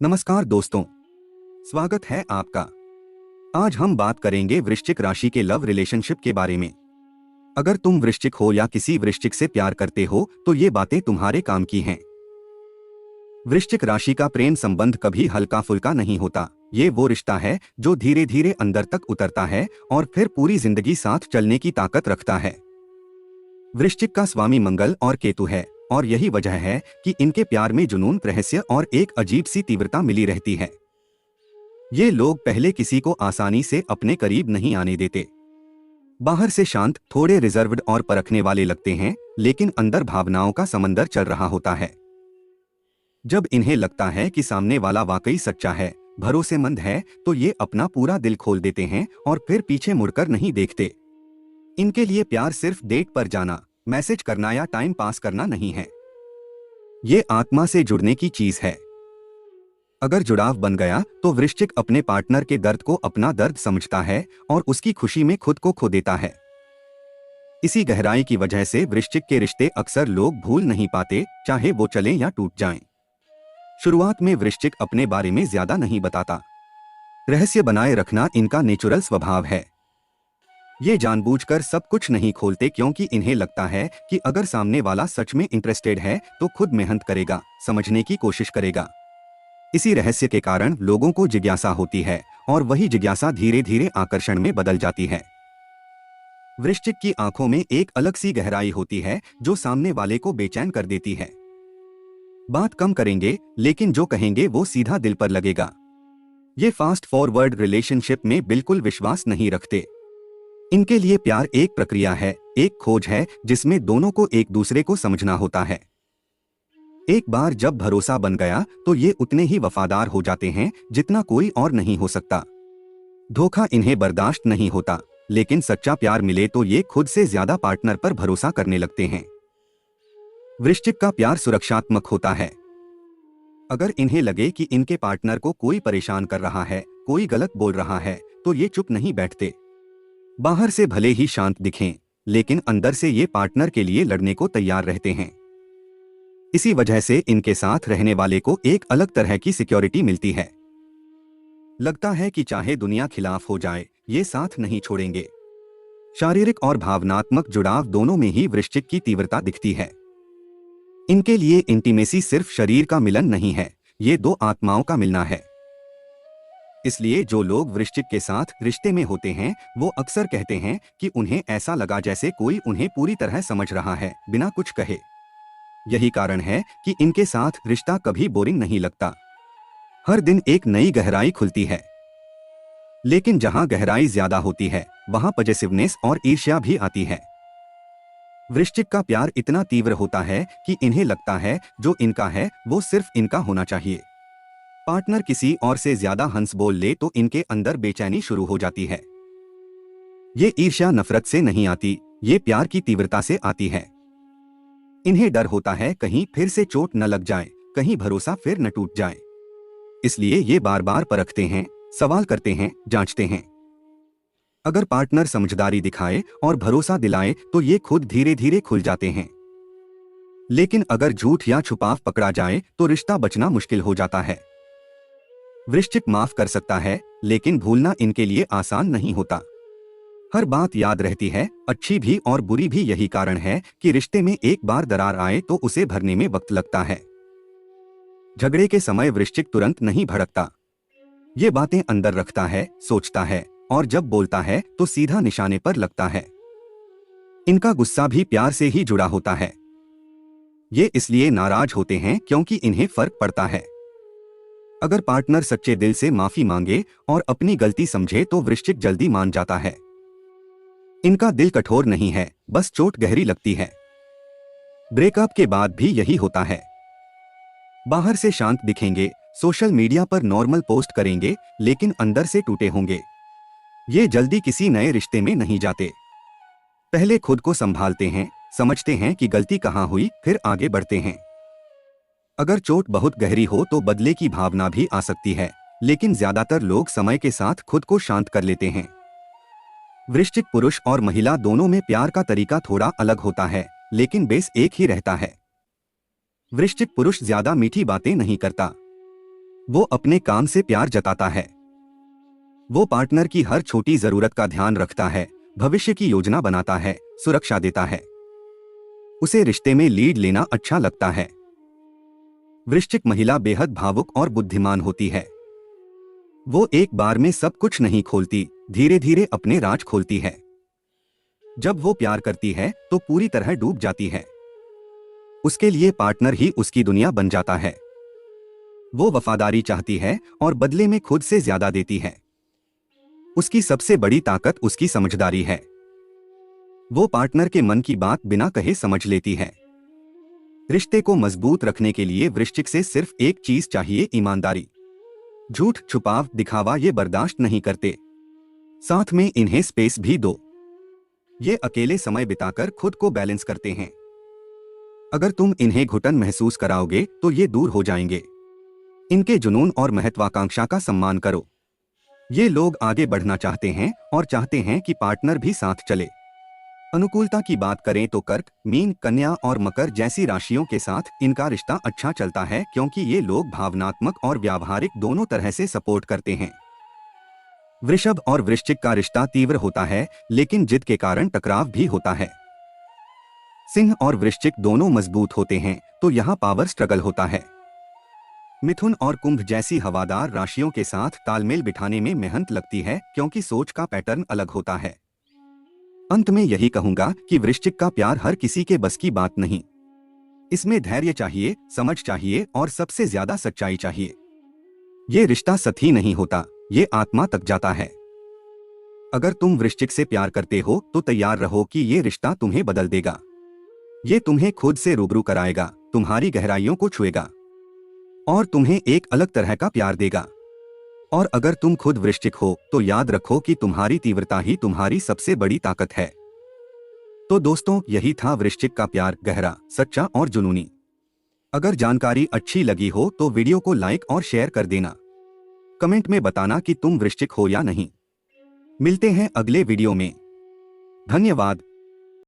नमस्कार दोस्तों, स्वागत है आपका। आज हम बात करेंगे वृश्चिक राशि के लव रिलेशनशिप के बारे में। अगर तुम वृश्चिक हो या किसी वृश्चिक से प्यार करते हो तो ये बातें तुम्हारे काम की हैं। वृश्चिक राशि का प्रेम संबंध कभी हल्का फुल्का नहीं होता। ये वो रिश्ता है जो धीरे धीरे अंदर तक उतरता है और फिर पूरी जिंदगी साथ चलने की ताकत रखता है। वृश्चिक का स्वामी मंगल और केतु है और यही वजह है कि इनके प्यार में जुनून, रहस्य और एक अजीब सी तीव्रता मिली रहती है। ये लोग पहले किसी को आसानी से अपने करीब नहीं आने देते। बाहर से शांत, थोड़े रिजर्व्ड और परखने वाले लगते हैं, लेकिन अंदर भावनाओं का समंदर चल रहा होता है। जब इन्हें लगता है कि सामने वाला वाकई सच्चा है, भरोसेमंद है, तो ये अपना पूरा दिल खोल देते हैं और फिर पीछे मुड़कर नहीं देखते। इनके लिए प्यार सिर्फ डेट पर जाना, मैसेज करना या टाइम पास करना नहीं है। ये आत्मा से जुड़ने की चीज है। अगर जुड़ाव बन गया तो वृश्चिक अपने पार्टनर के दर्द को अपना दर्द समझता है और उसकी खुशी में खुद को खो देता है। इसी गहराई की वजह से वृश्चिक के रिश्ते अक्सर लोग भूल नहीं पाते, चाहे वो चलें या टूट जाएं। शुरुआत में वृश्चिक अपने बारे में ज्यादा नहीं बताता। रहस्य बनाए रखना इनका नेचुरल स्वभाव है। ये जानबूझकर सब कुछ नहीं खोलते क्योंकि इन्हें लगता है कि अगर सामने वाला सच में इंटरेस्टेड है तो खुद मेहनत करेगा, समझने की कोशिश करेगा। इसी रहस्य के कारण लोगों को जिज्ञासा होती है और वही जिज्ञासा धीरे धीरे आकर्षण में बदल जाती है। वृश्चिक की आंखों में एक अलग सी गहराई होती है जो सामने वाले को बेचैन कर देती है। बात कम करेंगे लेकिन जो कहेंगे वो सीधा दिल पर लगेगा। ये फास्ट फॉरवर्ड रिलेशनशिप में बिल्कुल विश्वास नहीं रखते। इनके लिए प्यार एक प्रक्रिया है, एक खोज है जिसमें दोनों को एक दूसरे को समझना होता है। एक बार जब भरोसा बन गया तो ये उतने ही वफादार हो जाते हैं जितना कोई और नहीं हो सकता। धोखा इन्हें बर्दाश्त नहीं होता, लेकिन सच्चा प्यार मिले तो ये खुद से ज्यादा पार्टनर पर भरोसा करने लगते हैं। वृश्चिक का प्यार सुरक्षात्मक होता है। अगर इन्हें लगे कि इनके पार्टनर को कोई परेशान कर रहा है, कोई गलत बोल रहा है, तो ये चुप नहीं बैठते। बाहर से भले ही शांत दिखें, लेकिन अंदर से ये पार्टनर के लिए लड़ने को तैयार रहते हैं। इसी वजह से इनके साथ रहने वाले को एक अलग तरह की सिक्योरिटी मिलती है। लगता है कि चाहे दुनिया खिलाफ हो जाए, ये साथ नहीं छोड़ेंगे। शारीरिक और भावनात्मक जुड़ाव दोनों में ही वृश्चिक की तीव्रता दिखती है। इनके लिए इंटीमेसी सिर्फ शरीर का मिलन नहीं है, ये दो आत्माओं का मिलना है। इसलिए जो लोग वृश्चिक के साथ रिश्ते में होते हैं वो अक्सर कहते हैं कि उन्हें ऐसा लगा जैसे कोई उन्हें पूरी तरह समझ रहा है, बिना कुछ कहे। यही कारण है कि इनके साथ रिश्ता कभी बोरिंग नहीं लगता। हर दिन एक नई गहराई खुलती है। लेकिन जहां गहराई ज्यादा होती है वहां पॉजिटिवनेस और ईर्ष्या भी आती है। वृश्चिक का प्यार इतना तीव्र होता है कि इन्हें लगता है जो इनका है वो सिर्फ इनका होना चाहिए। पार्टनर किसी और से ज्यादा हंस बोल ले तो इनके अंदर बेचैनी शुरू हो जाती है। ये ईर्ष्या नफरत से नहीं आती, ये प्यार की तीव्रता से आती है। इन्हें डर होता है कहीं फिर से चोट न लग जाए, कहीं भरोसा फिर न टूट जाए। इसलिए ये बार बार परखते हैं, सवाल करते हैं, जांचते हैं। अगर पार्टनर समझदारी दिखाए और भरोसा दिलाए तो ये खुद धीरे धीरे खुल जाते हैं। लेकिन अगर झूठ या छुपाव पकड़ा जाए तो रिश्ता बचना मुश्किल हो जाता है। वृश्चिक माफ कर सकता है, लेकिन भूलना इनके लिए आसान नहीं होता। हर बात याद रहती है, अच्छी भी और बुरी भी। यही कारण है कि रिश्ते में एक बार दरार आए तो उसे भरने में वक्त लगता है। झगड़े के समय वृश्चिक तुरंत नहीं भड़कता। ये बातें अंदर रखता है, सोचता है और जब बोलता है तो सीधा निशाने पर लगता है। इनका गुस्सा भी प्यार से ही जुड़ा होता है। ये इसलिए नाराज होते हैं क्योंकि इन्हें फर्क पड़ता है। अगर पार्टनर सच्चे दिल से माफी मांगे और अपनी गलती समझे तो वृश्चिक जल्दी मान जाता है। इनका दिल कठोर नहीं है, बस चोट गहरी लगती है। ब्रेकअप के बाद भी यही होता है। बाहर से शांत दिखेंगे, सोशल मीडिया पर नॉर्मल पोस्ट करेंगे, लेकिन अंदर से टूटे होंगे। ये जल्दी किसी नए रिश्ते में नहीं जाते। पहले खुद को संभालते हैं, समझते हैं कि गलती कहाँ हुई, फिर आगे बढ़ते हैं। अगर चोट बहुत गहरी हो तो बदले की भावना भी आ सकती है, लेकिन ज्यादातर लोग समय के साथ खुद को शांत कर लेते हैं। वृश्चिक पुरुष और महिला दोनों में प्यार का तरीका थोड़ा अलग होता है, लेकिन बेस एक ही रहता है। वृश्चिक पुरुष ज्यादा मीठी बातें नहीं करता। वो अपने काम से प्यार जताता है। वो पार्टनर की हर छोटी जरूरत का ध्यान रखता है, भविष्य की योजना बनाता है, सुरक्षा देता है। उसे रिश्ते में लीड लेना अच्छा लगता है। वृश्चिक महिला बेहद भावुक और बुद्धिमान होती है। वो एक बार में सब कुछ नहीं खोलती, धीरे धीरे अपने राज खोलती है। जब वो प्यार करती है तो पूरी तरह डूब जाती है। उसके लिए पार्टनर ही उसकी दुनिया बन जाता है। वो वफादारी चाहती है और बदले में खुद से ज्यादा देती है। उसकी सबसे बड़ी ताकत उसकी समझदारी है। वो पार्टनर के मन की बात बिना कहे समझ लेती है। रिश्ते को मजबूत रखने के लिए वृश्चिक से सिर्फ एक चीज चाहिए, ईमानदारी। झूठ, छुपाव, दिखावा ये बर्दाश्त नहीं करते। साथ में इन्हें स्पेस भी दो। ये अकेले समय बिताकर खुद को बैलेंस करते हैं। अगर तुम इन्हें घुटन महसूस कराओगे तो ये दूर हो जाएंगे। इनके जुनून और महत्वाकांक्षा का सम्मान करो। ये लोग आगे बढ़ना चाहते हैं और चाहते हैं कि पार्टनर भी साथ चले। अनुकूलता की बात करें तो कर्क, मीन, कन्या और मकर जैसी राशियों के साथ इनका रिश्ता अच्छा चलता है, क्योंकि ये लोग भावनात्मक और व्यावहारिक दोनों तरह से सपोर्ट करते हैं। वृषभ और वृश्चिक का रिश्ता तीव्र होता है, लेकिन जिद के कारण टकराव भी होता है। सिंह और वृश्चिक दोनों मजबूत होते हैं, तो यहाँ पावर स्ट्रगल होता है। मिथुन और कुंभ जैसी हवादार राशियों के साथ तालमेल बिठाने में मेहनत लगती है, क्योंकि सोच का पैटर्न अलग होता है। अंत में यही कहूंगा कि वृश्चिक का प्यार हर किसी के बस की बात नहीं। इसमें धैर्य चाहिए, समझ चाहिए और सबसे ज्यादा सच्चाई चाहिए। ये रिश्ता सतही नहीं होता, ये आत्मा तक जाता है। अगर तुम वृश्चिक से प्यार करते हो तो तैयार रहो कि ये रिश्ता तुम्हें बदल देगा। ये तुम्हें खुद से रूबरू कराएगा, तुम्हारी गहराइयों को छुएगा और तुम्हें एक अलग तरह का प्यार देगा। और अगर तुम खुद वृश्चिक हो तो याद रखो कि तुम्हारी तीव्रता ही तुम्हारी सबसे बड़ी ताकत है। तो दोस्तों, यही था वृश्चिक का प्यार, गहरा, सच्चा और जुनूनी। अगर जानकारी अच्छी लगी हो तो वीडियो को लाइक और शेयर कर देना। कमेंट में बताना कि तुम वृश्चिक हो या नहीं। मिलते हैं अगले वीडियो में। धन्यवाद।